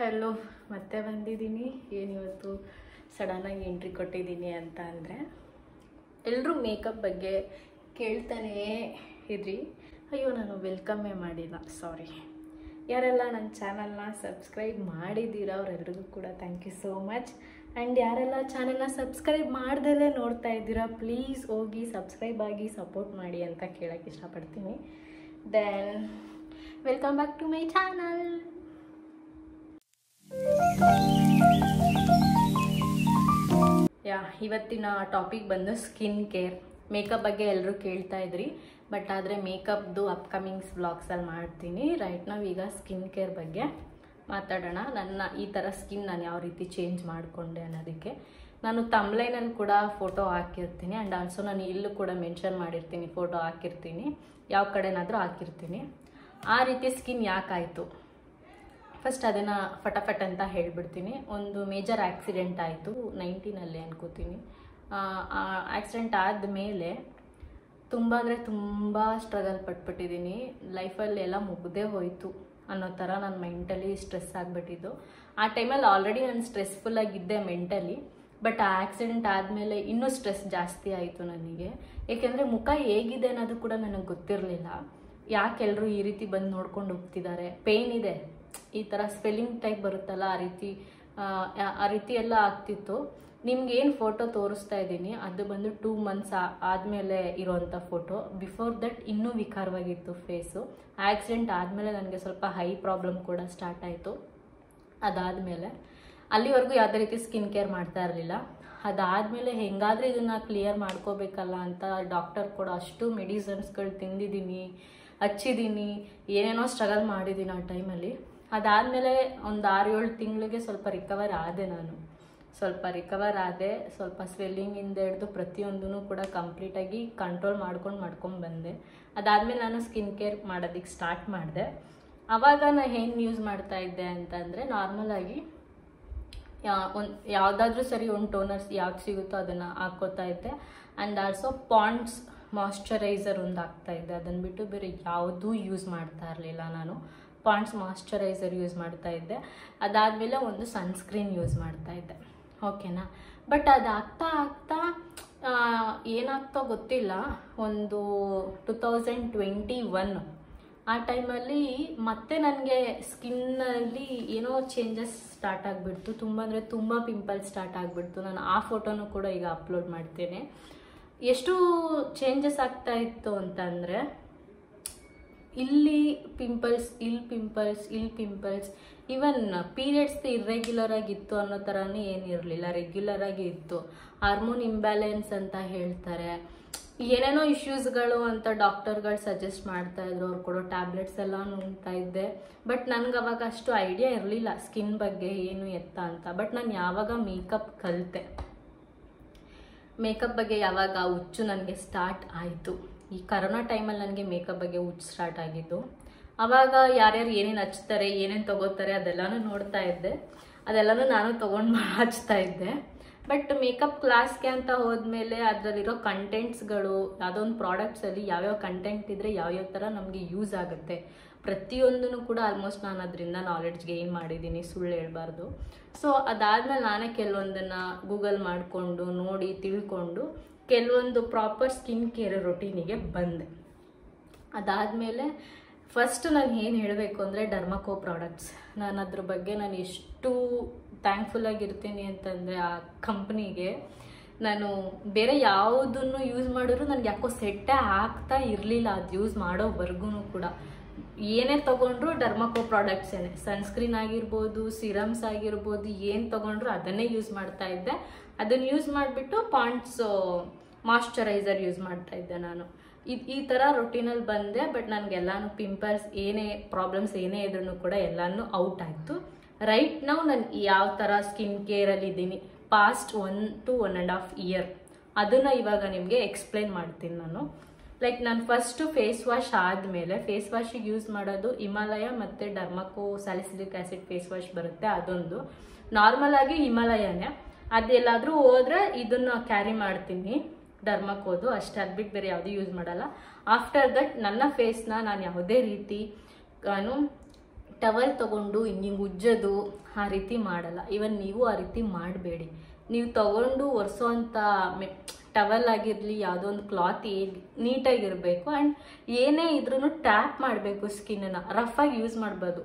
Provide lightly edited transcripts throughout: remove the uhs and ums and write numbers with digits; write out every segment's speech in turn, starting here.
Hello, ಮತ್ತೆ ಬಂದಿದ್ದೀನಿ. ಏನಿವತ್ತು ಸಡನ್ನಾಗಿ ಎಂಟ್ರಿ ಕೊಟ್ಟಿದ್ದೀನಿ ಅಂತ ಅಂದರೆ, ಎಲ್ಲರೂ ಮೇಕಪ್ ಬಗ್ಗೆ ಕೇಳ್ತಾನೇ ಇದ್ರಿ. ಅಯ್ಯೋ, ನಾನು ವೆಲ್ಕಮ್ಮೇ ಮಾಡಿಲ್ಲ, ಸಾರಿ. ಯಾರೆಲ್ಲ ನನ್ನ ಚಾನಲ್ನ ಸಬ್ಸ್ಕ್ರೈಬ್ ಮಾಡಿದ್ದೀರಾ ಅವರೆಲ್ಲರಿಗೂ ಕೂಡ thank you so much. And ಯಾರೆಲ್ಲ ಚಾನಲ್ನ ಸಬ್ಸ್ಕ್ರೈಬ್ ಮಾಡ್ದಲೇ ನೋಡ್ತಾ ಇದ್ದೀರಾ, ಪ್ಲೀಸ್ ಹೋಗಿ ಸಬ್ಸ್ಕ್ರೈಬ್ ಆಗಿ ಸಪೋರ್ಟ್ ಮಾಡಿ ಅಂತ ಕೇಳೋಕ್ಕೆ ಇಷ್ಟಪಡ್ತೀನಿ. Then welcome back to my channel. ಇವತ್ತಿನ ಟಾಪಿಕ್ ಬಂದು ಸ್ಕಿನ್ ಕೇರ್. ಮೇಕಪ್ ಬಗ್ಗೆ ಎಲ್ಲರೂ ಕೇಳ್ತಾ ಇದ್ರಿ, ಬಟ್ ಆದರೆ ಮೇಕಪ್ದು ಅಪ್ಕಮಿಂಗ್ಸ್ ವ್ಲಾಗ್ಸಲ್ಲಿ ಮಾಡ್ತೀನಿ. ರೈಟ್ ನಾವು ಈಗ ಸ್ಕಿನ್ ಕೇರ್ ಬಗ್ಗೆ ಮಾತಾಡೋಣ. ನನ್ನ ಈ ಥರ ಸ್ಕಿನ್ ನಾನು ಯಾವ ರೀತಿ ಚೇಂಜ್ ಮಾಡಿಕೊಂಡೆ ಅನ್ನೋದಕ್ಕೆ ನಾನು ತಮ್ಲೈನಲ್ಲಿ ಕೂಡ ಫೋಟೋ ಹಾಕಿರ್ತೀನಿ. ಆ್ಯಂಡ್ ಆಲ್ಸೋ ನಾನು ಇಲ್ಲೂ ಕೂಡ ಮೆನ್ಷನ್ ಮಾಡಿರ್ತೀನಿ, ಫೋಟೋ ಹಾಕಿರ್ತೀನಿ, ಯಾವ ಕಡೆನಾದರೂ ಹಾಕಿರ್ತೀನಿ. ಆ ರೀತಿ ಸ್ಕಿನ್ ಯಾಕಾಯಿತು ಫಸ್ಟ್ ಅದನ್ನು ಫಟಾಫಟ್ ಅಂತ ಹೇಳ್ಬಿಡ್ತೀನಿ. ಒಂದು ಮೇಜರ್ ಆಕ್ಸಿಡೆಂಟ್ ಆಯಿತು 19ನಲ್ಲಿ ಅನ್ಕೋತೀನಿ. ಆಕ್ಸಿಡೆಂಟ್ ಆದಮೇಲೆ ತುಂಬ ಅಂದರೆ ತುಂಬ ಸ್ಟ್ರಗಲ್ ಪಟ್ಬಿಟ್ಟಿದ್ದೀನಿ. ಲೈಫಲ್ಲಿ ಎಲ್ಲ ಮುಗ್ದೇ ಹೋಯಿತು ಅನ್ನೋ ಥರ ನಾನು ಮೆಂಟಲಿ ಸ್ಟ್ರೆಸ್ ಆಗಿಬಿಟ್ಟಿದ್ದು. ಆ ಟೈಮಲ್ಲಿ ಆಲ್ರೆಡಿ ನಾನು ಸ್ಟ್ರೆಸ್ಫುಲ್ಲಾಗಿದ್ದೆ ಮೆಂಟಲಿ, ಬಟ್ ಆ ಆಕ್ಸಿಡೆಂಟ್ ಆದಮೇಲೆ ಇನ್ನೂ ಸ್ಟ್ರೆಸ್ ಜಾಸ್ತಿ ಆಯಿತು ನನಗೆ. ಏಕೆಂದರೆ ಮುಖ ಹೇಗಿದೆ ಅನ್ನೋದು ಕೂಡ ನನಗೆ ಗೊತ್ತಿರಲಿಲ್ಲ. ಯಾಕೆಲ್ಲರೂ ಈ ರೀತಿ ಬಂದು ನೋಡ್ಕೊಂಡು ಹೋಗ್ತಿದ್ದಾರೆ, ಪೇಯ್ನ್ ಇದೆ, ಈ ಥರ ಸ್ವೆಲ್ಲಿಂಗ್ ಟೈಪ್ ಬರುತ್ತಲ್ಲ, ಆ ರೀತಿ ಎಲ್ಲ ಆಗ್ತಿತ್ತು. ನಿಮ್ಗೆ ಏನು ಫೋಟೋ ತೋರಿಸ್ತಾ ಇದ್ದೀನಿ ಅದು ಬಂದು 2 months ಆದಮೇಲೆ ಇರೋವಂಥ ಫೋಟೋ. ಬಿಫೋರ್ ದಟ್ ಇನ್ನೂ ವಿಕಾರವಾಗಿತ್ತು ಫೇಸು. ಆಕ್ಸಿಡೆಂಟ್ ಆದಮೇಲೆ ನನಗೆ ಸ್ವಲ್ಪ ಹೈ ಪ್ರಾಬ್ಲಮ್ ಕೂಡ ಸ್ಟಾರ್ಟ್ ಆಯಿತು. ಅದಾದಮೇಲೆ ಅಲ್ಲಿವರೆಗೂ ಯಾವುದೇ ರೀತಿ ಸ್ಕಿನ್ ಕೇರ್ ಮಾಡ್ತಾ ಇರಲಿಲ್ಲ. ಅದಾದಮೇಲೆ ಹೆಂಗಾದರೆ ಇದನ್ನು ಕ್ಲಿಯರ್ ಮಾಡ್ಕೋಬೇಕಲ್ಲ ಅಂತ ಡಾಕ್ಟರ್ ಕೂಡ ಅಷ್ಟು ಮೆಡಿಸನ್ಸ್ಗಳು ತಿಂದಿದ್ದೀನಿ, ಹಚ್ಚಿದ್ದೀನಿ, ಏನೇನೋ ಸ್ಟ್ರಗಲ್ ಮಾಡಿದ್ದೀನಿ ಆ ಟೈಮಲ್ಲಿ. ಅದಾದಮೇಲೆ ಒಂದು 6-7 ತಿಂಗಳಿಗೆ ಸ್ವಲ್ಪ ರಿಕವರ್ ಆದೆ. ಸ್ವಲ್ಪ ಸ್ವೆಲ್ಲಿಂಗಿಂದ ಹಿಡಿದು ಪ್ರತಿಯೊಂದೂ ಕೂಡ ಕಂಪ್ಲೀಟಾಗಿ ಕಂಟ್ರೋಲ್ ಮಾಡ್ಕೊಂಡು ಬಂದೆ. ಅದಾದಮೇಲೆ ನಾನು ಸ್ಕಿನ್ ಕೇರ್ ಮಾಡೋದಕ್ಕೆ ಸ್ಟಾರ್ಟ್ ಮಾಡಿದೆ. ಆವಾಗ ನಾನು ಏನು ಯೂಸ್ ಮಾಡ್ತಾ ಇದ್ದೆ ಅಂತಂದರೆ, ನಾರ್ಮಲಾಗಿ ಯಾವುದಾದ್ರೂ ಸರಿ ಒಂದು ಟೋನರ್ಸ್ ಯಾವ್ದು ಸಿಗುತ್ತೋ ಅದನ್ನು ಹಾಕ್ಕೋತಾ ಇದ್ದೆ. ಆ್ಯಂಡ್ ಆಲ್ಸೋ ಪಾಂಡ್ಸ್ ಮಾಯ್ಶ್ಚರೈಸರ್ ಒಂದು ಹಾಕ್ತಾಯಿದ್ದೆ. ಅದನ್ನು ಬಿಟ್ಟು ಬೇರೆ ಯಾವುದೂ ಯೂಸ್ ಮಾಡ್ತಾ ಇರಲಿಲ್ಲ ನಾನು. ಪಾಂಡ್ಸ್ ಮಾಯ್ಶ್ಚರೈಸರ್ ಯೂಸ್ ಮಾಡ್ತಾ ಇದ್ದೆ. ಅದಾದಮೇಲೆ ಒಂದು ಸನ್ಸ್ಕ್ರೀನ್ ಯೂಸ್ ಮಾಡ್ತಾ ಇದ್ದೆ, ಓಕೆನಾ. ಬಟ್ ಅದು ಆಗ್ತಾ ಏನಾಗ್ತೋ ಗೊತ್ತಿಲ್ಲ, ಒಂದು 2021 ಆ ಟೈಮಲ್ಲಿ ಮತ್ತೆ ನನಗೆ ಸ್ಕಿನ್ನಲ್ಲಿ ಏನೋ ಚೇಂಜಸ್ ಸ್ಟಾರ್ಟ್ ಆಗಿಬಿಡ್ತು. ತುಂಬ ಅಂದರೆ ತುಂಬ ಪಿಂಪಲ್ಸ್ ಸ್ಟಾರ್ಟ್ ಆಗಿಬಿಡ್ತು. ನಾನು ಆ ಫೋಟೋನು ಕೂಡ ಈಗ ಅಪ್ಲೋಡ್ ಮಾಡ್ತೇನೆ. ಎಷ್ಟು ಚೇಂಜಸ್ ಆಗ್ತಾ ಇತ್ತು ಅಂತಂದರೆ, ಇಲ್ಲಿ ಪಿಂಪಲ್ಸ್, ಇಲ್ಲಿ ಪಿಂಪಲ್ಸ್, ಈವನ್ ಪೀರಿಯಡ್ಸ್ ಇರ್ರೆಗ್ಯುಲರ್ ಆಗಿತ್ತು ಅನ್ನೋ ಥರನೇ ಏನಿರಲಿಲ್ಲ, ರೆಗ್ಯುಲರ್ ಆಗಿ ಇತ್ತು. ಹಾರ್ಮೋನ್ ಇಂಬ್ಯಾಲೆನ್ಸ್ ಅಂತ ಹೇಳ್ತಾರೆ, ಏನೇನೋ ಇಶ್ಯೂಸ್ಗಳು ಅಂತ ಡಾಕ್ಟರ್ಗಳು ಸಜೆಸ್ಟ್ ಮಾಡ್ತಾಯಿದ್ರು. ಅವ್ರು ಕೊಡೋ ಟ್ಯಾಬ್ಲೆಟ್ಸ್ ಎಲ್ಲ ನುಂಗ್ತಾ ಇದ್ದೆ. ಬಟ್ ನನಗೆ ಅವಾಗ ಅಷ್ಟು ಐಡಿಯಾ ಇರಲಿಲ್ಲ ಸ್ಕಿನ್ ಬಗ್ಗೆ ಏನು ಎತ್ತ ಅಂತ. ಬಟ್ ನಾನು ಯಾವಾಗ ಮೇಕಪ್ ಕಲಿತೆ, ಮೇಕಪ್ ಬಗ್ಗೆ ಯಾವಾಗ ಹುಚ್ಚು ನನಗೆ ಸ್ಟಾರ್ಟ್ ಆಯಿತು, ಈ ಕರೋನಾ ಟೈಮಲ್ಲಿ ನನಗೆ ಮೇಕಪ್ ಬಗ್ಗೆ ಹುಚ್ಚು ಸ್ಟಾರ್ಟ್ ಆಗಿದ್ದು. ಆವಾಗ ಯಾರ್ಯಾರು ಏನೇನು ಹಚ್ತಾರೆ, ಏನೇನು ತೊಗೋತಾರೆ ಅದೆಲ್ಲನೂ ನೋಡ್ತಾ ಇದ್ದೆ. ಅದೆಲ್ಲನೂ ನಾನು ತೊಗೊಂಡು ಹಚ್ತಾ ಇದ್ದೆ. ಬಟ್ ಮೇಕಪ್ ಕ್ಲಾಸ್ಗೆ ಅಂತ ಹೋದ್ಮೇಲೆ ಅದರಲ್ಲಿರೋ ಕಂಟೆಂಟ್ಸ್ಗಳು, ಯಾವುದೊಂದು ಪ್ರಾಡಕ್ಟ್ಸಲ್ಲಿ ಯಾವ್ಯಾವ ಕಂಟೆಂಟ್ ಇದ್ದರೆ ಯಾವ್ಯಾವ ಥರ ನಮಗೆ ಯೂಸ್ ಆಗುತ್ತೆ ಪ್ರತಿಯೊಂದೂ ಕೂಡ ಆಲ್ಮೋಸ್ಟ್ ನಾನು ಅದರಿಂದ ನಾಲೆಡ್ಜ್ ಗೇನ್ ಮಾಡಿದ್ದೀನಿ, ಸುಳ್ಳು ಹೇಳ್ಬಾರ್ದು. ಸೊ ಅದಾದಮೇಲೆ ನಾನೇ ಕೆಲವೊಂದನ್ನು ಗೂಗಲ್ ಮಾಡಿಕೊಂಡು ನೋಡಿ ತಿಳ್ಕೊಂಡು ಕೆಲವೊಂದು ಪ್ರಾಪರ್ ಸ್ಕಿನ್ ಕೇರ್ ರೊಟೀನಿಗೆ ಬಂದೆ. ಅದಾದಮೇಲೆ ಫಸ್ಟ್ ನಾನು ಏನು ಹೇಳಬೇಕು ಅಂದರೆ, ಡರ್ಮಕೋ ಪ್ರಾಡಕ್ಟ್ಸ್. ನಾನು ಅದ್ರ ಬಗ್ಗೆ ನಾನು ಎಷ್ಟು ಥ್ಯಾಂಕ್ಫುಲ್ಲಾಗಿರ್ತೀನಿ ಅಂತಂದರೆ ಆ ಕಂಪ್ನಿಗೆ. ನಾನು ಬೇರೆ ಯಾವುದನ್ನು ಯೂಸ್ ಮಾಡಿದ್ರು ನನಗೆ ಯಾಕೋ ಸೆಟ್ಟೇ ಆಗ್ತಾ ಇರಲಿಲ್ಲ, ಅದು ಯೂಸ್ ಮಾಡೋವರೆಗೂ ಕೂಡ. ಏನೇ ತೊಗೊಂಡ್ರು ಡರ್ಮಕೋ ಪ್ರಾಡಕ್ಟ್ಸೇನೆ, ಸನ್ಸ್ಕ್ರೀನ್ ಆಗಿರ್ಬೋದು, ಸಿರಮ್ಸ್ ಆಗಿರ್ಬೋದು, ಏನು ತೊಗೊಂಡ್ರು ಅದನ್ನೇ ಯೂಸ್ ಮಾಡ್ತಾ ಇದ್ದೆ. ಅದನ್ನು ಯೂಸ್ ಮಾಡಿಬಿಟ್ಟು ಪಾಂಡ್ಸ್ ಮಾಯ್ಶ್ಚರೈಸರ್ ಯೂಸ್ ಮಾಡ್ತಾ ಇದ್ದೆ ನಾನು. ಈ ಥರ ರೊಟೀನಲ್ಲಿ ಬಂದೆ. ಬಟ್ ನನಗೆಲ್ಲಾನು ಪಿಂಪಲ್ಸ್ ಏನೇ ಪ್ರಾಬ್ಲಮ್ಸ್ ಏನೇ ಇದ್ರೂ ಕೂಡ ಎಲ್ಲನೂ ಔಟ್ ಆಯಿತು. ರೈಟ್ ನಾವು ನಾನು ಯಾವ ಥರ ಸ್ಕಿನ್ ಕೇರಲ್ಲಿ ಇದ್ದೀನಿ ಪಾಸ್ಟ್ 1 to 1.5 year ಅದನ್ನು ಇವಾಗ ನಿಮಗೆ ಎಕ್ಸ್ಪ್ಲೈನ್ ಮಾಡ್ತೀನಿ ನಾನು. ಲೈಕ್ ನಾನು ಫಸ್ಟು ಫೇಸ್ ವಾಶ್ ಆದಮೇಲೆ, ಫೇಸ್ ವಾಶಿಗೆ ಯೂಸ್ ಮಾಡೋದು ಹಿಮಾಲಯ ಮತ್ತು ಡರ್ಮಕೋ ಸ್ಯಾಲಿಸಿಲಿಕ್ ಆ್ಯಸಿಡ್ ಫೇಸ್ ವಾಶ್ ಬರುತ್ತೆ, ಅದೊಂದು. ನಾರ್ಮಲ್ ಆಗಿ ಹಿಮಾಲಯನೇ, ಅದೆಲ್ಲಾದರೂ ಹೋದರೆ ಇದನ್ನು ಕ್ಯಾರಿ ಮಾಡ್ತೀನಿ, ಡರ್ಮಕೋದು ಅಷ್ಟೇ. ಅದು ಬಿಟ್ಟು ಬೇರೆ ಯಾವುದೂ ಯೂಸ್ ಮಾಡಲ್ಲ. ಆಫ್ಟರ್ ದಟ್ ನನ್ನ ಫೇಸ್ನ ನಾನು ಯಾವುದೇ ರೀತಿ ಟವಲ್ ತೊಗೊಂಡು ಹಿಂಗೆ ಉಜ್ಜೋದು ಆ ರೀತಿ ಮಾಡಲ್ಲ. ಇವನ್ ನೀವು ಆ ರೀತಿ ಮಾಡಬೇಡಿ. ನೀವು ತೊಗೊಂಡು ಒರೆಸೋವಂಥ ಟವಲ್ ಆಗಿರಲಿ, ಯಾವುದೋ ಒಂದು ಕ್ಲಾತ್ ನೀಟಾಗಿರಬೇಕು. ಆ್ಯಂಡ್ ಏನೇ ಇದ್ರೂ ಟ್ಯಾಪ್ ಮಾಡಬೇಕು. ಸ್ಕಿನ್ನನ್ನು ರಫಾಗಿ ಯೂಸ್ ಮಾಡ್ಬೋದು.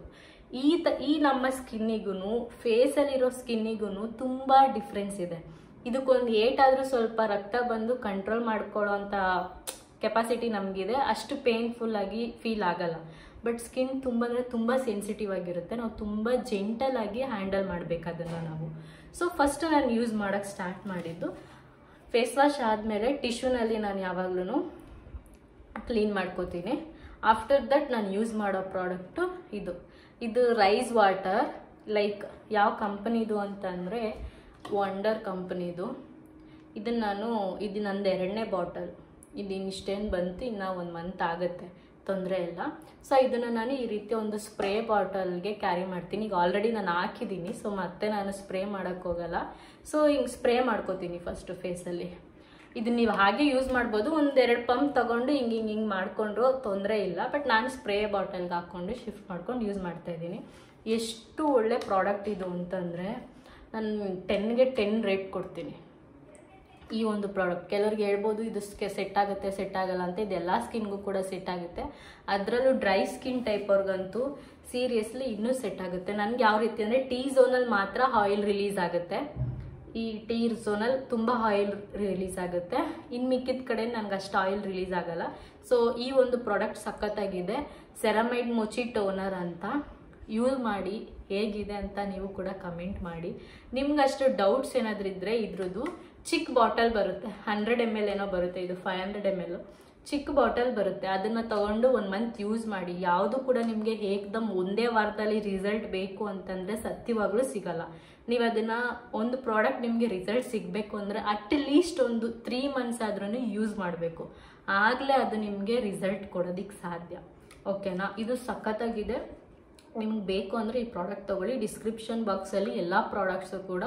ಈ ನಮ್ಮ ಸ್ಕಿನ್ನಿಗೂ ಫೇಸಲ್ಲಿರೋ ಸ್ಕಿನ್ನಿಗೂ ತುಂಬ ಡಿಫ್ರೆನ್ಸ್ ಇದೆ. ಇದಕ್ಕೊಂದು ಏಟಾದರೂ ಸ್ವಲ್ಪ ರಕ್ತ ಬಂದು ಕಂಟ್ರೋಲ್ ಮಾಡ್ಕೊಳ್ಳೋ ಅಂಥ ಕೆಪಾಸಿಟಿ ನಮಗಿದೆ. ಅಷ್ಟು ಪೇನ್ಫುಲ್ಲಾಗಿ ಫೀಲ್ ಆಗಲ್ಲ. ಬಟ್ ಸ್ಕಿನ್ ತುಂಬ ಅಂದರೆ ತುಂಬ ಸೆನ್ಸಿಟಿವ್ ಆಗಿರುತ್ತೆ. ನಾವು ತುಂಬ ಜೆಂಟಲಾಗಿ ಹ್ಯಾಂಡಲ್ ಮಾಡಬೇಕು ಅದನ್ನು ನಾವು. ಸೊ ಫಸ್ಟ್ ನಾನು ಯೂಸ್ ಮಾಡೋಕ್ಕೆ ಸ್ಟಾರ್ಟ್ ಮಾಡಿದ್ದು ಫೇಸ್ ವಾಶ್ ಆದಮೇಲೆ ಟಿಶ್ಯೂನಲ್ಲಿ ನಾನು ಯಾವಾಗಲೂ ಕ್ಲೀನ್ ಮಾಡ್ಕೋತೀನಿ. ಆಫ್ಟರ್ ದಟ್ ನಾನು ಯೂಸ್ ಮಾಡೋ ಪ್ರಾಡಕ್ಟು ಇದು ರೈಸ್ ವಾಟರ್. ಲೈಕ್ ಯಾವ ಕಂಪನಿದು ಅಂತಂದರೆ ವಂಡರ್ ಕಂಪನಿದು. ಇದು ನಂದು 2ನೇ ಬಾಟಲ್. ಇಷ್ಟೇನು ಬಂತು, ಇನ್ನು 1 ಮಂತ್ ಆಗುತ್ತೆ, ತೊಂದರೆ ಇಲ್ಲ. ಸೊ ಇದನ್ನು ನಾನು ಈ ರೀತಿ ಒಂದು ಸ್ಪ್ರೇ ಬಾಟಲ್ಗೆ ಕ್ಯಾರಿ ಮಾಡ್ತೀನಿ. ಈಗ ಆಲ್ರೆಡಿ ನಾನು ಹಾಕಿದ್ದೀನಿ, ಸೊ ಮತ್ತೆ ನಾನು ಸ್ಪ್ರೇ ಮಾಡೋಕ್ಕೆ ಹೋಗಲ್ಲ. ಸೊ ಹಿಂಗೆ ಸ್ಪ್ರೇ ಮಾಡ್ಕೋತೀನಿ ಫಸ್ಟು ಫೇಸಲ್ಲಿ. ಇದನ್ನ ನೀವು ಹಾಗೆ ಯೂಸ್ ಮಾಡ್ಬೋದು. 1-2 ಪಂಪ್ ತೊಗೊಂಡು ಹಿಂಗೆ ಮಾಡಿಕೊಂಡ್ರು ತೊಂದರೆ ಇಲ್ಲ. ಬಟ್ ನಾನು ಸ್ಪ್ರೇ ಬಾಟಲ್ಗೆ ಹಾಕ್ಕೊಂಡು ಶಿಫ್ಟ್ ಮಾಡ್ಕೊಂಡು ಯೂಸ್ ಮಾಡ್ತಾಯಿದ್ದೀನಿ. ಎಷ್ಟು ಒಳ್ಳೆ ಪ್ರಾಡಕ್ಟ್ ಇದು ಅಂತಂದರೆ ನಾನು 10ಗೆ 10 ರೇಟ್ ಕೊಡ್ತೀನಿ ಈ ಒಂದು ಪ್ರಾಡಕ್ಟ್. ಕೆಲವ್ರಿಗೆ ಹೇಳ್ಬೋದು ಇದು ಸೆಟ್ ಆಗುತ್ತೆ ಸೆಟ್ ಆಗಲ್ಲ ಅಂತ. ಇದೆಲ್ಲ ಸ್ಕಿನ್ಗೂ ಕೂಡ ಸೆಟ್ ಆಗುತ್ತೆ. ಅದರಲ್ಲೂ ಡ್ರೈ ಸ್ಕಿನ್ ಟೈಪ್ ಅವ್ರಿಗಂತೂ ಸೀರಿಯಸ್ಲಿ ಇನ್ನೂ ಸೆಟ್ ಆಗುತ್ತೆ. ನನಗೆ ಯಾವ ರೀತಿ ಅಂದರೆ ಟೀ ಝೋನಲ್ಲಿ ಮಾತ್ರ ಆಯಿಲ್ ರಿಲೀಸ್ ಆಗುತ್ತೆ. ಈ ಟೀ ಝೋನಲ್ಲಿ ತುಂಬ ಆಯಿಲ್ ರಿಲೀಸ್ ಆಗುತ್ತೆ. ಇನ್ನು ಮಿಕ್ಕಿದ ಕಡೆ ನನಗೆ ಅಷ್ಟು ಆಯಿಲ್ ರಿಲೀಸ್ ಆಗಲ್ಲ. ಸೊ ಈ ಒಂದು ಪ್ರಾಡಕ್ಟ್ ಸಖತ್ತಾಗಿದೆ. ಸೆರಮೈಡ್ ಮೊಚಿ ಟೋನರ್ ಅಂತ. ಯೂಸ್ ಮಾಡಿ ಹೇಗಿದೆ ಅಂತ ನೀವು ಕೂಡ ಕಮೆಂಟ್ ಮಾಡಿ. ನಿಮ್ಗಷ್ಟು ಡೌಟ್ಸ್ ಏನಾದರೂ ಇದ್ದರೆ ಇದ್ರದ್ದು ಚಿಕ್ಕ ಬಾಟಲ್ ಬರುತ್ತೆ, 100 ml ಏನೋ ಬರುತ್ತೆ. ಇದು 500 ml ಚಿಕ್ಕ ಬಾಟಲ್ ಬರುತ್ತೆ. ಅದನ್ನು ತೊಗೊಂಡು 1 ಮಂತ್ ಯೂಸ್ ಮಾಡಿ. ಯಾವುದು ಕೂಡ ನಿಮಗೆ ಏಕದಮ್ ಒಂದೇ ವಾರದಲ್ಲಿ ರಿಸಲ್ಟ್ ಬೇಕು ಅಂತಂದರೆ ಸತ್ಯವಾಗ್ಲೂ ಸಿಗಲ್ಲ. ನೀವು ಅದನ್ನು ಒಂದು ಪ್ರಾಡಕ್ಟ್ ನಿಮಗೆ ರಿಸಲ್ಟ್ ಸಿಗಬೇಕು ಅಂದರೆ ಅಟ್ಲೀಸ್ಟ್ ಒಂದು 3 ಮಂತ್ಸ್ ಆದ್ರೂ ಯೂಸ್ ಮಾಡಬೇಕು. ಆಗಲೇ ಅದು ನಿಮಗೆ ರಿಸಲ್ಟ್ ಕೊಡೋದಕ್ಕೆ ಸಾಧ್ಯ. ಓಕೆನಾ? ಇದು ಸಖತ್ತಾಗಿದೆ. ನಿಮ್ಗೆ ಬೇಕು ಅಂದರೆ ಈ ಪ್ರಾಡಕ್ಟ್ ತೊಗೊಳ್ಳಿ. ಡಿಸ್ಕ್ರಿಪ್ಷನ್ ಬಾಕ್ಸಲ್ಲಿ ಎಲ್ಲ ಪ್ರಾಡಕ್ಟ್ಸು ಕೂಡ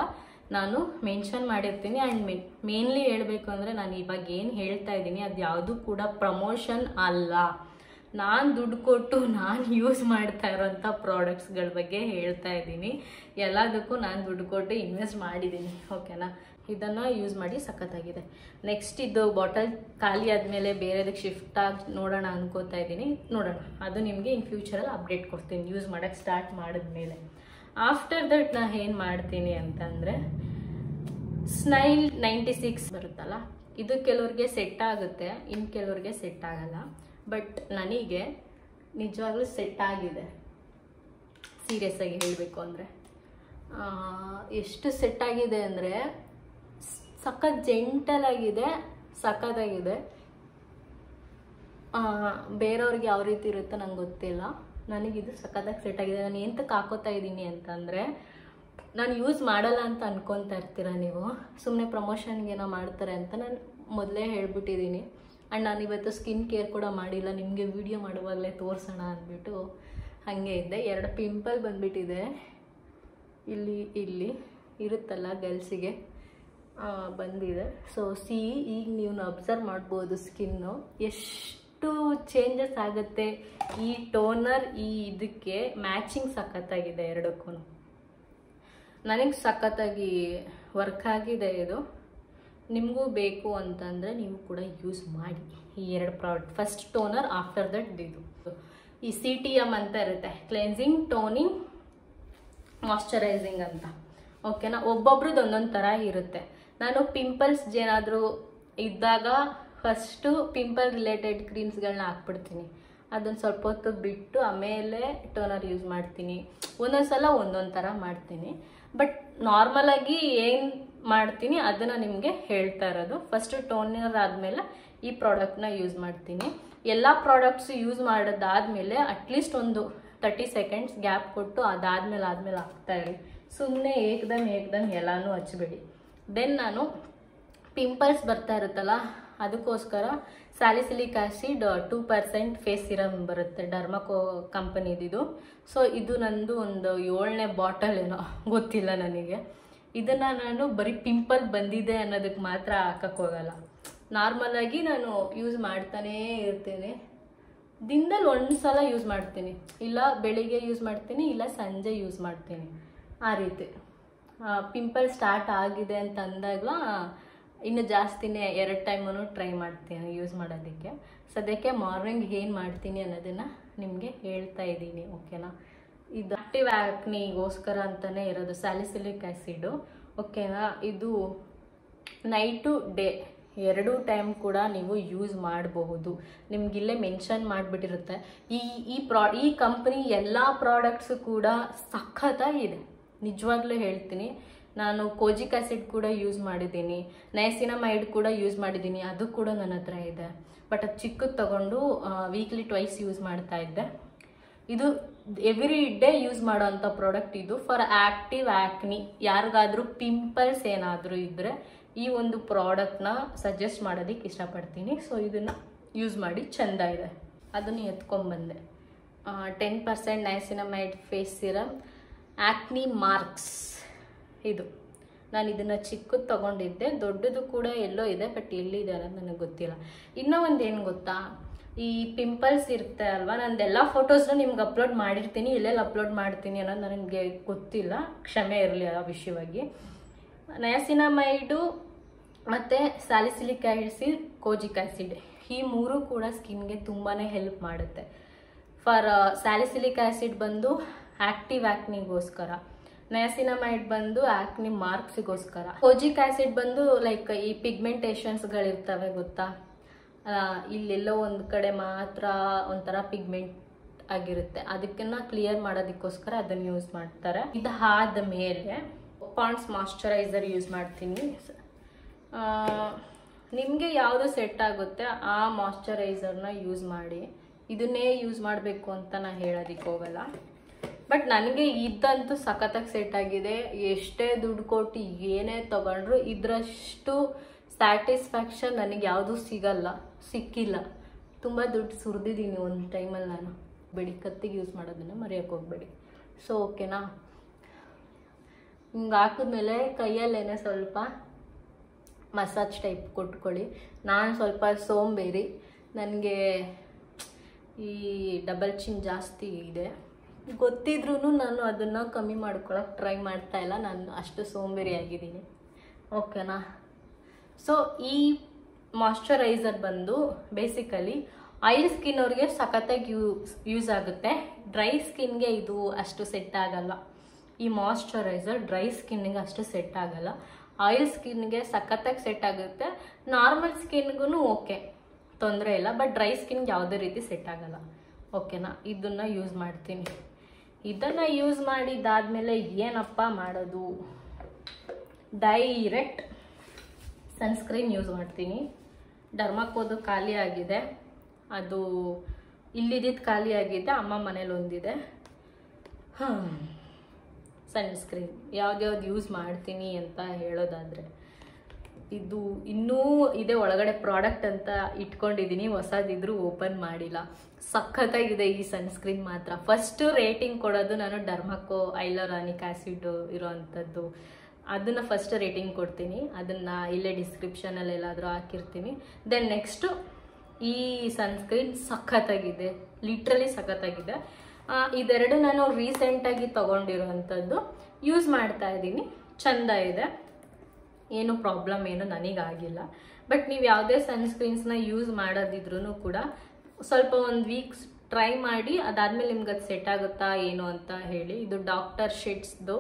ನಾನು ಮೆನ್ಷನ್ ಮಾಡಿರ್ತೀನಿ. ಆ್ಯಂಡ್ ಮೇನ್ಲಿ ಹೇಳಬೇಕು ಅಂದರೆ ನಾನು ಇವಾಗ ಏನು ಹೇಳ್ತಾ ಇದ್ದೀನಿ ಅದು ಯಾವುದೂ ಕೂಡ ಪ್ರಮೋಷನ್ ಅಲ್ಲ. ನಾನು ದುಡ್ಡು ಕೊಟ್ಟು ನಾನು ಯೂಸ್ ಮಾಡ್ತಾ ಇರೋಂಥ ಪ್ರಾಡಕ್ಟ್ಸ್ಗಳ ಬಗ್ಗೆ ಹೇಳ್ತಾ ಇದ್ದೀನಿ. ಎಲ್ಲದಕ್ಕೂ ನಾನು ದುಡ್ಡು ಕೊಟ್ಟು ಇನ್ವೆಸ್ಟ್ ಮಾಡಿದ್ದೀನಿ. ಓಕೆನಾ? ಇದನ್ನು ಯೂಸ್ ಮಾಡಿ ಸಖತ್ತಾಗಿದೆ. ನೆಕ್ಸ್ಟ್ ಇದು ಬಾಟಲ್ ಖಾಲಿ ಆದಮೇಲೆ ಬೇರೆದಕ್ಕೆ ಶಿಫ್ಟ್ ಆಗಿ ನೋಡೋಣ ಅನ್ಕೋತಾ ಇದ್ದೀನಿ. ನೋಡೋಣ, ಅದು ನಿಮಗೆ ಇನ್ ಫ್ಯೂಚರಲ್ಲಿ ಅಪ್ಡೇಟ್ ಕೊಡ್ತೀನಿ ಯೂಸ್ ಮಾಡೋಕ್ಕೆ ಸ್ಟಾರ್ಟ್ ಮಾಡಿದ್ಮೇಲೆ. ಆಫ್ಟರ್ ದಟ್ ನಾನು ಏನು ಮಾಡ್ತೀನಿ ಅಂತಂದರೆ ಸ್ನೈಲ್ 96 ಬರುತ್ತಲ್ಲ, ಇದು ಕೆಲವ್ರಿಗೆ ಸೆಟ್ ಆಗುತ್ತೆ, ಇನ್ನು ಕೆಲವ್ರಿಗೆ ಸೆಟ್ ಆಗಲ್ಲ. ಬಟ್ ನನಗೆ ನಿಜವಾಗ್ಲೂ ಸೆಟ್ ಆಗಿದೆ. ಸೀರಿಯಸ್ ಆಗಿ ಹೇಳಬೇಕು ಅಂದರೆ ಎಷ್ಟು ಸೆಟ್ ಆಗಿದೆ ಅಂದರೆ ಸಖತ್ ಜೆಂಟಲ್ ಆಗಿದೆ, ಸಖತ್ತಾಗಿದೆ. ಬೇರೆಯವ್ರಿಗೆ ಯಾವ ರೀತಿ ಇರುತ್ತೋ ನಂಗೆ ಗೊತ್ತಿಲ್ಲ. ನನಗಿದು ಸಖತ್ತಾಗಿ ಸೆಟ್ ಆಗಿದೆ. ನಾನು ಎಂತಕ್ಕೆ ಹಾಕೋತಾ ಇದ್ದೀನಿ ಅಂತಂದರೆ ನಾನು ಯೂಸ್ ಮಾಡಲ್ಲ ಅಂತ ಅನ್ಕೊತಾ ಇರ್ತೀರ ನೀವು. ಸುಮ್ಮನೆ ಪ್ರಮೋಷನ್ಗೇನೋ ಮಾಡ್ತಾರೆ ಅಂತ ನಾನು ಮೊದಲೇ ಹೇಳ್ಬಿಟ್ಟಿದ್ದೀನಿ. ಆ್ಯಂಡ್ ನಾನು ಇವತ್ತು ಸ್ಕಿನ್ ಕೇರ್ ಕೂಡ ಮಾಡಿಲ್ಲ, ನಿಮಗೆ ವಿಡಿಯೋ ಮಾಡುವಾಗಲೇ ತೋರಿಸೋಣ ಅಂದ್ಬಿಟ್ಟು ಹಾಗೆ ಇದ್ದೆ. 2 ಪಿಂಪಲ್ ಬಂದುಬಿಟ್ಟಿದೆ. ಇಲ್ಲಿ ಇರುತ್ತಲ್ಲ ಗರ್ಲ್ಸಿಗೆ ಬಂದಿದೆ. ಸೊ ಈಗ ನೀವು ಅಬ್ಸರ್ವ್ ಮಾಡ್ಬೋದು ಸ್ಕಿನ್ನು ಎಷ್ಟು ಚೇಂಜಸ್ ಆಗುತ್ತೆ. ಈ ಟೋನರ್ ಇದಕ್ಕೆ ಮ್ಯಾಚಿಂಗ್ ಸಖತ್ತಾಗಿದೆ ಎರಡಕ್ಕೂ. ನನಗೆ ಸಖತ್ತಾಗಿ ವರ್ಕ್ ಆಗಿದೆ ಇದು. ನಿಮಗೂ ಬೇಕು ಅಂತಂದರೆ ನೀವು ಕೂಡ ಯೂಸ್ ಮಾಡಿ ಈ 2 product. First toner, after that ಇದು ಈ CTM ಅಂತ ಇರುತ್ತೆ, ಕ್ಲೆನ್ಸಿಂಗ್ ಟೋನಿಂಗ್ ಮಾಯ್ಶ್ಚರೈಸಿಂಗ್ ಅಂತ. ಓಕೆನಾ? ಒಬ್ಬೊಬ್ರದ್ದು ಒಂದೊಂದು ಥರ ಇರುತ್ತೆ. ನಾನು ಪಿಂಪಲ್ಸ್ ಏನಾದರೂ ಇದ್ದಾಗ ಫಸ್ಟು ಪಿಂಪಲ್ ರಿಲೇಟೆಡ್ ಕ್ರೀಮ್ಸ್ಗಳನ್ನ ಹಾಕ್ಬಿಡ್ತೀನಿ. ಅದನ್ನು ಸ್ವಲ್ಪ ಹೊತ್ತು ಬಿಟ್ಟು ಆಮೇಲೆ ಟೋನರ್ ಯೂಸ್ ಮಾಡ್ತೀನಿ. ಒಂದೊಂದು ಸಲ ಒಂದೊಂದು ಥರ ಮಾಡ್ತೀನಿ. ಬಟ್ ನಾರ್ಮಲಾಗಿ ಏನು ಮಾಡ್ತೀನಿ ಅದನ್ನು ನಿಮಗೆ ಹೇಳ್ತಾ ಇರೋದು. ಫಸ್ಟು ಟೋನರ್ ಆದಮೇಲೆ ಈ ಪ್ರಾಡಕ್ಟ್ನ ಯೂಸ್ ಮಾಡ್ತೀನಿ. ಎಲ್ಲ ಪ್ರಾಡಕ್ಟ್ಸು ಯೂಸ್ ಮಾಡೋದಾದಮೇಲೆ ಅಟ್ಲೀಸ್ಟ್ ಒಂದು 30 ಸೆಕೆಂಡ್ಸ್ ಗ್ಯಾಪ್ ಕೊಟ್ಟು ಆದಮೇಲೆ ಹಾಕ್ತಾಯಿರಿ. ಸುಮ್ಮನೆ ಏಕದಮ್ ಎಲ್ಲನೂ ಹಚ್ಚಬೇಡಿ. ದೆನ್ ನಾನು ಪಿಂಪಲ್ಸ್ ಬರ್ತಾ ಇರುತ್ತಲ್ಲ ಅದಕ್ಕೋಸ್ಕರ ಸ್ಯಾಲಿಸಿಲಿಕ್ ಆ್ಯಸಿಡ್ 2% ಫೇಸ್ ಸಿರಮ್ ಬರುತ್ತೆ, ಡರ್ಮಾಕೋ ಕಂಪನಿದಿದು. ಸೊ ಇದು ನಂದು ಒಂದು 7ನೇ ಬಾಟಲ್ ಏನೋ ಗೊತ್ತಿಲ್ಲ ನನಗೆ. ಇದನ್ನು ನಾನು ಬರೀ ಪಿಂಪಲ್ ಬಂದಿದೆ ಅನ್ನೋದಕ್ಕೆ ಮಾತ್ರ ಹಾಕೋಕ್ಕೋಗಲ್ಲ. ನಾರ್ಮಲಾಗಿ ನಾನು ಯೂಸ್ ಮಾಡ್ತಾನೇ ಇರ್ತೀನಿ. ದಿನದಲ್ಲಿ ಒಂದು ಸಲ ಯೂಸ್ ಮಾಡ್ತೀನಿ, ಇಲ್ಲ ಬೆಳಿಗ್ಗೆ ಯೂಸ್ ಮಾಡ್ತೀನಿ, ಇಲ್ಲ ಸಂಜೆ ಯೂಸ್ ಮಾಡ್ತೀನಿ. ಆ ರೀತಿ ಪಿಂಪಲ್ ಸ್ಟಾರ್ಟ್ ಆಗಿದೆ ಅಂತ ಅಂದಾಗ ಇನ್ನು ಜಾಸ್ತಿನೇ 2 ಟೈಮೂ ಟ್ರೈ ಮಾಡ್ತೀನಿ ಯೂಸ್ ಮಾಡೋದಕ್ಕೆ. ಸದ್ಯಕ್ಕೆ ಮಾರ್ನಿಂಗ್ ಏನು ಮಾಡ್ತೀನಿ ಅನ್ನೋದನ್ನು ನಿಮಗೆ ಹೇಳ್ತಾ ಇದ್ದೀನಿ, ಓಕೆನಾ. ಇದು ಆಕ್ಟಿವ್ ಆ್ಯಕ್ನಿಗೋಸ್ಕರ ಅಂತಲೇ ಇರೋದು ಸ್ಯಾಲಿಸಿಲಿಕ್ ಆ್ಯಸಿಡು, ಓಕೆನಾ. ಇದು ನೈಟು ಡೇ 2 ಟೈಮ್ ಕೂಡ ನೀವು ಯೂಸ್ ಮಾಡಬಹುದು. ನಿಮಗಿಲ್ಲೇ ಮೆನ್ಷನ್ ಮಾಡಿಬಿಟ್ಟಿರುತ್ತೆ. ಈ ಕಂಪ್ನಿ ಎಲ್ಲ ಪ್ರಾಡಕ್ಟ್ಸು ಕೂಡ ಸಖತ್ತಾಗಿದೆ, ನಿಜವಾಗ್ಲೂ ಹೇಳ್ತೀನಿ. ನಾನು ಕೋಜಿಕ್ ಆ್ಯಸಿಡ್ ಕೂಡ ಯೂಸ್ ಮಾಡಿದ್ದೀನಿ, ನೈಸಿನಮೈಡ್ ಕೂಡ ಯೂಸ್ ಮಾಡಿದ್ದೀನಿ, ಅದು ಕೂಡ ನನ್ನ ಹತ್ರ ಇದೆ. ಬಟ್ ಅದು ಚಿಕ್ಕದು ತಗೊಂಡು ವೀಕ್ಲಿ 2 ಯೂಸ್ ಮಾಡ್ತಾ ಇದ್ದೆ. ಇದು ಎವ್ರಿ ಡೇ ಯೂಸ್ ಮಾಡೋವಂಥ ಪ್ರಾಡಕ್ಟ್ ಇದು ಫಾರ್ ಆಕ್ಟಿವ್ ಆ್ಯಕ್ನಿ. ಯಾರಿಗಾದ್ರೂ ಪಿಂಪಲ್ಸ್ ಏನಾದರೂ ಇದ್ದರೆ ಈ ಒಂದು ಪ್ರಾಡಕ್ಟ್ನ ಸಜೆಸ್ಟ್ ಮಾಡೋದಕ್ಕೆ ಇಷ್ಟಪಡ್ತೀನಿ. ಸೊ ಇದನ್ನು ಯೂಸ್ ಮಾಡಿ, ಚೆಂದ ಇದೆ. ಅದನ್ನು ಎತ್ಕೊಂಡ್ಬಂದೆ. 10% ನೈಸಿನಮೈಡ್ ಫೇಸ್ ಸಿರಮ್, ಆ್ಯಕ್ನಿ ಮಾರ್ಕ್ಸ್. ಇದು ನಾನು ಇದನ್ನು ಚಿಕ್ಕದು ತೊಗೊಂಡಿದ್ದೆ, ದೊಡ್ಡದು ಕೂಡ ಎಲ್ಲೋ ಇದೆ, ಬಟ್ ಎಲ್ಲಿದೆ ಅನ್ನೋದು ನನಗೆ ಗೊತ್ತಿಲ್ಲ. ಇನ್ನೂ ಒಂದು ಏನು ಗೊತ್ತಾ, ಈ ಪಿಂಪಲ್ಸ್ ಇರುತ್ತೆ ಅಲ್ವಾ, ನಂದೆಲ್ಲ ಫೋಟೋಸ್ನ ನಿಮ್ಗೆ ಅಪ್ಲೋಡ್ ಮಾಡಿರ್ತೀನಿ, ಎಲ್ಲೆಲ್ಲಿ ಅಪ್ಲೋಡ್ ಮಾಡ್ತೀನಿ ಅನ್ನೋದು ನನಗೆ ಗೊತ್ತಿಲ್ಲ, ಕ್ಷಮೆ ಇರಲಿ ಆ ವಿಷಯವಾಗಿ. ನಯಾಸಿನಮೈಡು ಮತ್ತು ಸ್ಯಾಲಿಸಿಲಿಕ್ ಆ್ಯಸಿಡ್, ಕೋಜಿಕ್ ಆ್ಯಸಿಡ್ ಈ 3 ಕೂಡ ಸ್ಕಿನ್ಗೆ ತುಂಬಾ ಹೆಲ್ಪ್ ಮಾಡುತ್ತೆ. ಫಾರ್ ಸ್ಯಾಲಿಸಿಲಿಕ್ ಆ್ಯಸಿಡ್ ಬಂದು ಆಕ್ಟಿವ್ ಆ್ಯಕ್ನಿಗೋಸ್ಕರ, ನಯಾಸಿನಮೈಡ್ ಬಂದು ಆ್ಯಕ್ನಿ ಮಾರ್ಕ್ಸಿಗೋಸ್ಕರ, ಕೋಜಿಕ್ ಆ್ಯಸಿಡ್ ಬಂದು ಲೈಕ್ ಈ ಪಿಗ್ಮೆಂಟೇಷನ್ಸ್ಗಳಿರ್ತವೆ ಗೊತ್ತಾ, ಇಲ್ಲೆಲ್ಲೋ ಒಂದು ಕಡೆ ಮಾತ್ರ ಒಂಥರ ಪಿಗ್ಮೆಂಟ್ ಆಗಿರುತ್ತೆ, ಅದಕ್ಕನ್ನ ಕ್ಲಿಯರ್ ಮಾಡೋದಕ್ಕೋಸ್ಕರ ಅದನ್ನು ಯೂಸ್ ಮಾಡ್ತಾರೆ. ಇದಾದ ಮೇಲೆ ಪಾಂಡ್ಸ್ ಮಾಯ್ಶ್ಚರೈಸರ್ ಯೂಸ್ ಮಾಡ್ತೀನಿ. ನಿಮಗೆ ಯಾವುದು ಸೆಟ್ ಆಗುತ್ತೆ ಆ ಮಾಯ್ಶ್ಚರೈಸರ್ನ ಯೂಸ್ ಮಾಡಿ. ಇದನ್ನೇ ಯೂಸ್ ಮಾಡಬೇಕು ಅಂತ ನಾನು ಹೇಳೋದಕ್ಕೆ ಹೋಗಲ್ಲ, ಬಟ್ ನನಗೆ ಇದಂತೂ ಸಖತ್ತಾಗಿ ಸೆಟ್ ಆಗಿದೆ. ಎಷ್ಟೇ ದುಡ್ಡು ಕೊಟ್ಟು ಏನೇ ತೊಗೊಂಡ್ರು ಇದರಷ್ಟು ಸ್ಯಾಟಿಸ್ಫ್ಯಾಕ್ಷನ್ ನನಗೆ ಯಾವುದೂ ಸಿಕ್ಕಿಲ್ಲ. ತುಂಬ ದುಡ್ಡು ಸುರಿದಿದ್ದೀನಿ ಒಂದು ಟೈಮಲ್ಲಿ ನಾನು. ಕತ್ತಿಗೆ ಯೂಸ್ ಮಾಡೋದನ್ನು ಮರೆಯೋಕ್ಕೆ ಹೋಗಬೇಡಿ. ಸೊ ಓಕೆನಾ, ಹಿಂಗೆ ಹಾಕಿದ್ಮೇಲೆ ಕೈಯಲ್ಲೇನೆ ಸ್ವಲ್ಪ ಮಸಾಜ್ ಟೈಪ್ ಕೊಟ್ಕೊಳ್ಳಿ. ನಾನು ಸ್ವಲ್ಪ ಸೋಂಬೇರಿ, ನನಗೆ ಈ ಡಬಲ್ ಚಿನ್ ಜಾಸ್ತಿ ಇದೆ, ಗೊತ್ತಿದ್ರೂ ನಾನು ಅದನ್ನು ಕಮ್ಮಿ ಮಾಡ್ಕೊಳ್ಳೋಕೆ ಟ್ರೈ ಮಾಡ್ತಾ ಇಲ್ಲ. ನಾನು ಅಷ್ಟು ಸೋಂಬೇರಿ ಆಗಿದ್ದೀನಿ, ಓಕೆನಾ. ಸೊ ಈ ಮಾಯ್ಶ್ಚರೈಸರ್ ಬಂದು ಬೇಸಿಕಲಿ ಆಯಿಲ್ ಸ್ಕಿನ್ ಅವ್ರಿಗೆ ಸಖತ್ತಾಗಿ ಯೂಸ್ ಆಗುತ್ತೆ. ಡ್ರೈ ಸ್ಕಿನ್ಗೆ ಇದು ಅಷ್ಟು ಸೆಟ್ ಆಗಲ್ಲ. ಈ ಮಾಯ್ಶ್ಚರೈಸರ್ ಡ್ರೈ ಸ್ಕಿನ್ನಿಗೆ ಅಷ್ಟು ಸೆಟ್ ಆಗಲ್ಲ, ಆಯಿಲ್ ಸ್ಕಿನ್ಗೆ ಸಖತ್ತಾಗಿ ಸೆಟ್ ಆಗುತ್ತೆ. ನಾರ್ಮಲ್ ಸ್ಕಿನ್ಗೂ ಓಕೆ, ತೊಂದರೆ ಇಲ್ಲ, ಬಟ್ ಡ್ರೈ ಸ್ಕಿನ್ಗೆ ಯಾವುದೇ ರೀತಿ ಸೆಟ್ ಆಗಲ್ಲ, ಓಕೆನಾ. ಇದನ್ನು ಯೂಸ್ ಮಾಡ್ತೀನಿ. ಇದನ್ನು ಯೂಸ್ ಮಾಡಿದ್ದಾದಮೇಲೆ ಏನಪ್ಪ ಮಾಡೋದು, ಡೈರೆಕ್ಟ್ ಸನ್ಸ್ಕ್ರೀನ್ ಯೂಸ್ ಮಾಡ್ತೀನಿ. ಡರ್ಮಾಕೋದು ಖಾಲಿ ಆಗಿದೆ, ಅದು ಇಲ್ಲಿದ್ದಿದ್ದು ಖಾಲಿ ಆಗಿದೆ, ಅಮ್ಮ ಮನೇಲಿ ಒಂದಿದೆ. ಸನ್ಸ್ಕ್ರೀನ್ ಯಾವ್ದ್ಯಾವ್ದು ಯೂಸ್ ಮಾಡ್ತೀನಿ ಅಂತ ಹೇಳೋದಾದರೆ, ಇದು ಇನ್ನೂ ಇದೆ ಒಳಗಡೆ ಪ್ರಾಡಕ್ಟ್ ಅಂತ ಇಟ್ಕೊಂಡಿದ್ದೀನಿ, ಹೊಸದಿದ್ರೂ ಓಪನ್ ಮಾಡಿಲ್ಲ. ಸಖತ್ತಾಗಿದೆ ಈ ಸನ್ಸ್ಕ್ರೀನ್ ಮಾತ್ರ. ಫಸ್ಟು ರೇಟಿಂಗ್ ಕೊಡೋದು ನಾನು ಡರ್ಮಾಕೋ ಹೈಲುರಾನಿಕ್ ಆ್ಯಸಿಡ್ ಇರೋವಂಥದ್ದು, ಅದನ್ನು ಫಸ್ಟ್ ರೇಟಿಂಗ್ ಕೊಡ್ತೀನಿ. ಅದನ್ನು ಇಲ್ಲೇ ಡಿಸ್ಕ್ರಿಪ್ಷನಲ್ಲಿ ಎಲ್ಲಾದರೂ ಹಾಕಿರ್ತೀನಿ. ದೆನ್ ನೆಕ್ಸ್ಟು ಈ ಸನ್ಸ್ಕ್ರೀನ್ ಸಖತ್ತಾಗಿದೆ, ಲಿಟ್ರಲಿ ಸಖತ್ತಾಗಿದೆ. ಇದೆರಡು ನಾನು ರೀಸೆಂಟಾಗಿ ತೊಗೊಂಡಿರೋವಂಥದ್ದು, ಯೂಸ್ ಮಾಡ್ತಾ ಇದ್ದೀನಿ, ಚೆಂದ ಇದೆ, ಏನು ಪ್ರಾಬ್ಲಮ್ ಏನು ನನಗಾಗಿಲ್ಲ. ಬಟ್ ನೀವು ಯಾವುದೇ ಸನ್ಸ್ಕ್ರೀನ್ಸ್ನ ಯೂಸ್ ಮಾಡೋದಿದ್ರೂ ಕೂಡ ಸ್ವಲ್ಪ ಒಂದು ವೀಕ್ಸ್ ಟ್ರೈ ಮಾಡಿ, ಅದಾದಮೇಲೆ ನಿಮ್ಗೆ ಅದು ಸೆಟ್ ಆಗುತ್ತಾ ಏನು ಅಂತ ಹೇಳಿ. ಇದು ಡಾಕ್ಟರ್ ಶೆಟ್ಸ್ದು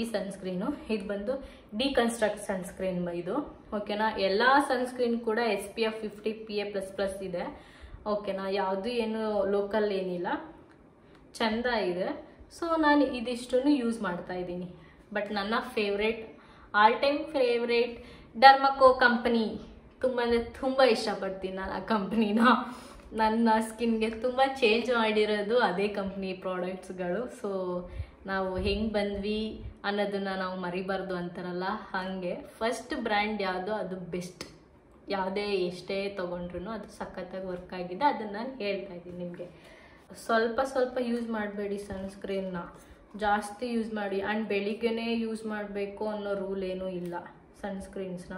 ಈ ಸನ್ಸ್ಕ್ರೀನು. ಇದು ಬಂದು ಡಿಕನ್ಸ್ಟ್ರಕ್ಟ್ ಸನ್ಸ್ಕ್ರೀನ್ ಇದು, ಓಕೆನಾ. ಎಲ್ಲ ಸನ್ಸ್ಕ್ರೀನ್ ಕೂಡ SPF 50 PA++ ಇದೆ, ಓಕೆನಾ. ಯಾವುದು ಏನು ಲೋಕಲ್ ಏನಿಲ್ಲ, ಚೆಂದ ಇದೆ. ಸೊ ನಾನು ಇದಿಷ್ಟನ್ನು ಯೂಸ್ ಮಾಡ್ತಾ ಇದ್ದೀನಿ. ಬಟ್ ನನ್ನ favourite, all time favourite Dermaco company. ತುಂಬ ಇಷ್ಟಪಡ್ತೀನಿ ನಾನು ಆ ಕಂಪ್ನಿನ. ನನ್ನ ಸ್ಕಿನ್ಗೆ ತುಂಬ ಚೇಂಜ್ ಮಾಡಿರೋದು ಅದೇ ಕಂಪ್ನಿ ಪ್ರಾಡಕ್ಟ್ಸ್ಗಳು. ಸೊ ನಾವು ಹೆಂಗೆ ಬಂದ್ವಿ ಅನ್ನೋದನ್ನು ನಾವು ಮರಿಬಾರ್ದು ಅಂತಾರಲ್ಲ, ಹಾಗೆ ಫಸ್ಟ್ ಬ್ರ್ಯಾಂಡ್ ಯಾವುದೋ ಅದು ಬೆಸ್ಟ್. ಯಾವುದೇ ಎಷ್ಟೇ ತೊಗೊಂಡ್ರು ಅದು ಸಖತ್ತಾಗಿ ವರ್ಕ್ ಆಗಿದೆ, ಅದನ್ನು ನಾನು ಹೇಳ್ತಾ ಇದ್ದೀನಿ ನಿಮಗೆ. ಸ್ವಲ್ಪ ಯೂಸ್ ಮಾಡಬೇಡಿ ಸನ್ಸ್ಕ್ರೀನ್ನ, ಜಾಸ್ತಿ ಯೂಸ್ ಮಾಡಿ. ಆ್ಯಂಡ್ ಬೆಳಿಗ್ಗೆನೇ ಯೂಸ್ ಮಾಡಬೇಕು ಅನ್ನೋ ರೂಲ್ ಏನೂ ಇಲ್ಲ ಸನ್ಸ್ಕ್ರೀನ್ಸ್ನ.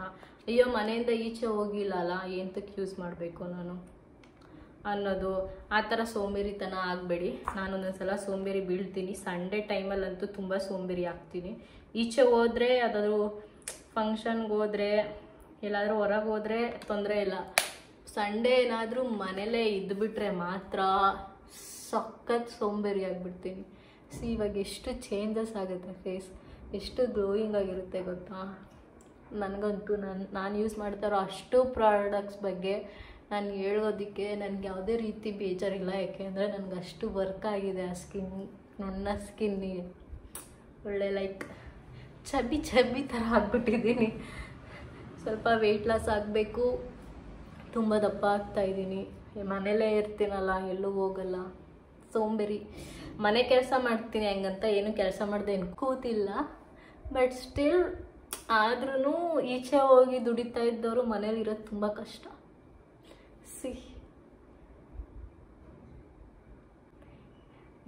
ಅಯ್ಯೋ ಮನೆಯಿಂದ ಈಚೆ ಹೋಗಿಲ್ಲಲ್ಲ, ಎಂತಕ್ಕೆ ಯೂಸ್ ಮಾಡಬೇಕು ನಾನು, ಅನ್ನೋದು ಆ ಥರ ಸೋಂಬೇರಿತನ ಆಗಬೇಡಿ. ನಾನೊಂದೊಂದ್ಸಲ ಸೋಂಬೇರಿ ಬೀಳ್ತೀನಿ. ಸಂಡೇ ಟೈಮಲ್ಲಂತೂ ತುಂಬ ಸೋಂಬೇರಿ ಆಗ್ತೀನಿ. ಈಚೆ ಹೋದರೆ ಅದಾದರೂ ಫಂಕ್ಷನ್ಗೆ ಹೋದರೆ ಎಲ್ಲಾದರೂ ಹೊರಗೆ ಹೋದರೆ ತೊಂದರೆ ಇಲ್ಲ. ಸಂಡೇ ಏನಾದರೂ ಮನೇಲೇ ಇದ್ದುಬಿಟ್ರೆ ಮಾತ್ರ ಸಖತ್ ಸೋಂಬೇರಿ ಆಗಿಬಿಡ್ತೀನಿ. ಇವಾಗ ಎಷ್ಟು ಚೇಂಜಸ್ ಆಗುತ್ತೆ ಫೇಸ್, ಎಷ್ಟು ಗ್ಲೋಯಿಂಗ್ ಆಗಿರುತ್ತೆ ಗೊತ್ತಾ. ನನಗಂತೂ ನಾನು ಯೂಸ್ ಮಾಡ್ತಾ ಇರೋ ಅಷ್ಟು ಪ್ರಾಡಕ್ಟ್ಸ್ ಬಗ್ಗೆ ನಾನು ಹೇಳೋದಕ್ಕೆ ನನಗೆ ಯಾವುದೇ ರೀತಿ ಬೇಜಾರಿಲ್ಲ. ಯಾಕೆಂದರೆ ನನಗೆ ಅಷ್ಟು ವರ್ಕ್ ಆಗಿದೆ ಆ ಸ್ಕಿನ್. ನನ್ನ ಸ್ಕಿನ್ನಿಗೆ ಒಳ್ಳೆ ಲೈಕ್ ಚಬ್ಬಿ ಥರ ಆಗ್ಬಿಟ್ಟಿದ್ದೀನಿ. ಸ್ವಲ್ಪ ವೆಯ್ಟ್ ಲಾಸ್ ಆಗಬೇಕು. ತುಂಬ ದಪ್ಪ ಆಗ್ತಾಯಿದ್ದೀನಿ. ಮನೇಲೇ ಇರ್ತೀನಲ್ಲ, ಎಲ್ಲೂ ಹೋಗಲ್ಲ, ಸೋಂಬೇರಿ. ಮನೆ ಕೆಲಸ ಮಾಡ್ತೀನಿ ಹಂಗಂತ ಏನು ಕೆಲಸ ಮಾಡದೆ ಏನು ಕೂತಿಲ್ಲ. ಬಟ್ ಸ್ಟಿಲ್ ಆದ್ರೂ ಈಚೆ ಹೋಗಿ ದುಡಿತಾ ಇದ್ದವರು ಮನೇಲಿರೋದು ತುಂಬ ಕಷ್ಟ.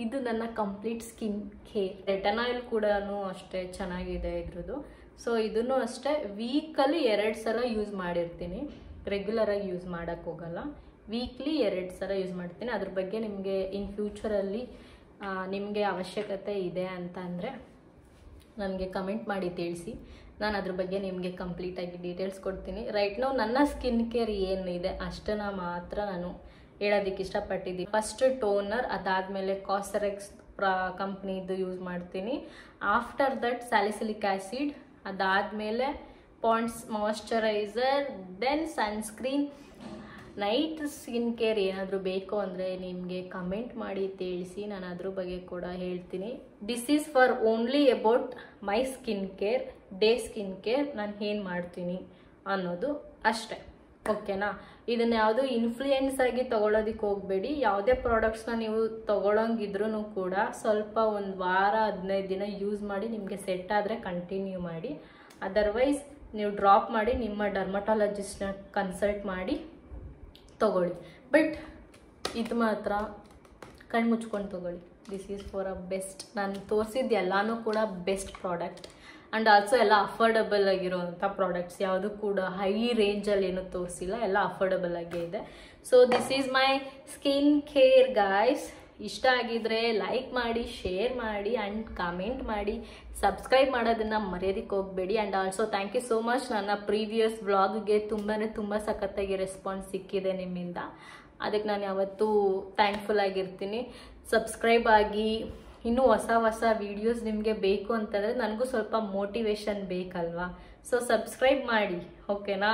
ಇದು ನನ್ನ ಕಂಪ್ಲೀಟ್ ಸ್ಕಿನ್ ಕೇರ್. ರೆಟನಾಯಿಲ್ ಕೂಡ ಅಷ್ಟೇ ಚೆನ್ನಾಗಿದೆ ಇದ್ರದ್ದು. ಸೊ ಇದನ್ನು ಅಷ್ಟೇ ವೀಕಲ್ಲಿ 2 ಸಲ ಯೂಸ್ ಮಾಡಿರ್ತೀನಿ. ರೆಗ್ಯುಲರಾಗಿ ಯೂಸ್ ಮಾಡೋಕ್ಕೆ ಹೋಗಲ್ಲ. ವೀಕ್ಲಿ 2 ಸಲ ಯೂಸ್ ಮಾಡ್ತೀನಿ. ಅದ್ರ ಬಗ್ಗೆ ನಿಮಗೆ ಇನ್ ಫ್ಯೂಚರಲ್ಲಿ ನಿಮಗೆ ಅವಶ್ಯಕತೆ ಇದೆ ಅಂತ ಅಂದರೆ ನನಗೆ ಕಮೆಂಟ್ ಮಾಡಿ ತಿಳಿಸಿ. ನಾನು ಅದ್ರ ಬಗ್ಗೆ ನಿಮಗೆ ಕಂಪ್ಲೀಟಾಗಿ ಡೀಟೇಲ್ಸ್ ಕೊಡ್ತೀನಿ. ರೈಟ್ ನಾವು ನನ್ನ ಸ್ಕಿನ್ ಕೇರ್ ಏನಿದೆ ಅಷ್ಟನ್ನು ಮಾತ್ರ ನಾನು ಹೇಳೋದಕ್ಕೆ ಇಷ್ಟಪಟ್ಟಿದ್ದೀನಿ. ಫಸ್ಟ್ ಟೋನರ್, ಅದಾದಮೇಲೆ ಕಾಸರೆಕ್ಸ್ ಕಂಪ್ನಿದು ಯೂಸ್ ಮಾಡ್ತೀನಿ. ಆಫ್ಟರ್ ದಟ್ ಸ್ಯಾಲಿಸಿಲಿಕ್ ಆ್ಯಸಿಡ್, ಅದಾದಮೇಲೆ Pond's moisturiser, then sunscreen. Night skin care ಏನಾದರೂ ಬೇಕು ಅಂದರೆ ನಿಮಗೆ ಕಮೆಂಟ್ ಮಾಡಿ ತಿಳಿಸಿ, ನಾನು ಅದ್ರ ಬಗ್ಗೆ ಕೂಡ ಹೇಳ್ತೀನಿ. This is for only about my skin care, day skin care ನಾನು ಏನು ಮಾಡ್ತೀನಿ ಅನ್ನೋದು ಅಷ್ಟೇ. ಓಕೆನಾ. ಇದನ್ನು ಯಾವುದೂ ಇನ್ಫ್ಲೂಯೆನ್ಸ್ ಆಗಿ ತೊಗೊಳೋದಕ್ಕೆ ಹೋಗಬೇಡಿ. ಯಾವುದೇ ಪ್ರಾಡಕ್ಟ್ಸ್ನ ನೀವು ತೊಗೊಳಂಗಿದ್ರೂ ಕೂಡ ಸ್ವಲ್ಪ ಒಂದು ವಾರ 15 ದಿನ ಯೂಸ್ ಮಾಡಿ ನಿಮಗೆ ಸೆಟ್ ಆದರೆ ಕಂಟಿನ್ಯೂ ಮಾಡಿ. ಅದರ್ವೈಸ್ ನೀವು ಡ್ರಾಪ್ ಮಾಡಿ ನಿಮ್ಮ ಡರ್ಮಟಾಲಜಿಸ್ಟ್ನ ಕನ್ಸಲ್ಟ್ ಮಾಡಿ ತೊಗೊಳ್ಳಿ. ಬಟ್ ಇದು ಮಾತ್ರ ಕಣ್ಣು ಮುಚ್ಕೊಂಡು ತೊಗೊಳ್ಳಿ. This is for a best. ನಾನು ತೋರಿಸಿದ್ದು ಎಲ್ಲನೂ ಕೂಡ ಬೆಸ್ಟ್ ಪ್ರಾಡಕ್ಟ್ ಆ್ಯಂಡ್ ಆಲ್ಸೋ ಎಲ್ಲ ಅಫೋರ್ಡಬಲ್ ಆಗಿರುವಂಥ ಪ್ರಾಡಕ್ಟ್ಸ್. ಯಾವುದು ಕೂಡ ಹೈ ರೇಂಜಲ್ಲಿ ಏನೂ ತೋರಿಸಿಲ್ಲ, ಎಲ್ಲ ಅಫೋರ್ಡಬಲ್ ಆಗೇ ಇದೆ. So this is my skin care guys. ಇಷ್ಟ ಆಗಿದ್ರೆ ಲೈಕ್ ಮಾಡಿ, ಶೇರ್ ಮಾಡಿ ಆ್ಯಂಡ್ ಕಮೆಂಟ್ ಮಾಡಿ. ಸಬ್ಸ್ಕ್ರೈಬ್ ಮಾಡೋದನ್ನು ಮರೆಯೋದಕ್ಕೆ ಹೋಗಬೇಡಿ. And also thank you so much. ನನ್ನ ಪ್ರೀವಿಯಸ್ ವ್ಲಾಗ್ಗೆ ತುಂಬ ಸಖತ್ತಾಗಿ ರೆಸ್ಪಾನ್ಸ್ ಸಿಕ್ಕಿದೆ ನಿಮ್ಮಿಂದ. ಅದಕ್ಕೆ ನಾನು ಯಾವತ್ತೂ ಥ್ಯಾಂಕ್ಫುಲ್ ಆಗಿರ್ತೀನಿ. ಸಬ್ಸ್ಕ್ರೈಬ್ ಆಗಿ. ಇನ್ನೂ ಹೊಸ ವೀಡಿಯೋಸ್ ನಿಮಗೆ ಬೇಕು ಅಂತಂದರೆ ನನಗೂ ಸ್ವಲ್ಪ ಮೋಟಿವೇಶನ್ ಬೇಕಲ್ವಾ. ಸೊ ಸಬ್ಸ್ಕ್ರೈಬ್ ಮಾಡಿ, ಓಕೆನಾ.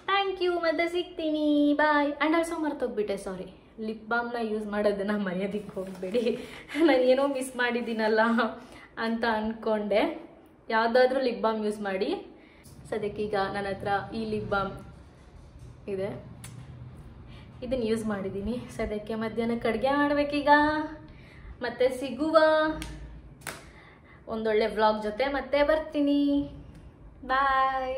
Thank you. ಮತ್ತೆ ಸಿಗ್ತೀನಿ, ಬಾಯ್. ಆ್ಯಂಡ್ ಆಲ್ಸೋ ಮರ್ತೋಗ್ಬಿಟ್ಟೆ, ಸಾರಿ, ಲಿಪ್ ಬಾಮ್ನ ಯೂಸ್ ಮಾಡೋದನ್ನು ಮರೆಯೋದಕ್ಕೆ ಹೋಗಬೇಡಿ. ನಾನು ಏನೋ ಮಿಸ್ ಮಾಡಿದ್ದೀನಲ್ಲ ಅಂತ ಅಂದ್ಕೊಂಡೆ. ಯಾವುದಾದ್ರೂ ಲಿಪ್ ಬಾಮ್ ಯೂಸ್ ಮಾಡಿ. ಸದ್ಯಕ್ಕೀಗ ನನ್ನ ಹತ್ರ ಈ ಲಿಪ್ ಬಾಮ್ ಇದೆ, ಇದನ್ನು ಯೂಸ್ ಮಾಡಿದ್ದೀನಿ. ಸದ್ಯಕ್ಕೆ ಮಧ್ಯಾಹ್ನಕ್ಕೆ ಅಡುಗೆ ಮಾಡಬೇಕೀಗ. ಮತ್ತೆ ಸಿಗುವ ಒಂದೊಳ್ಳೆ ವ್ಲಾಗ್ ಜೊತೆ ಮತ್ತೆ ಬರ್ತೀನಿ. ಬಾಯ್.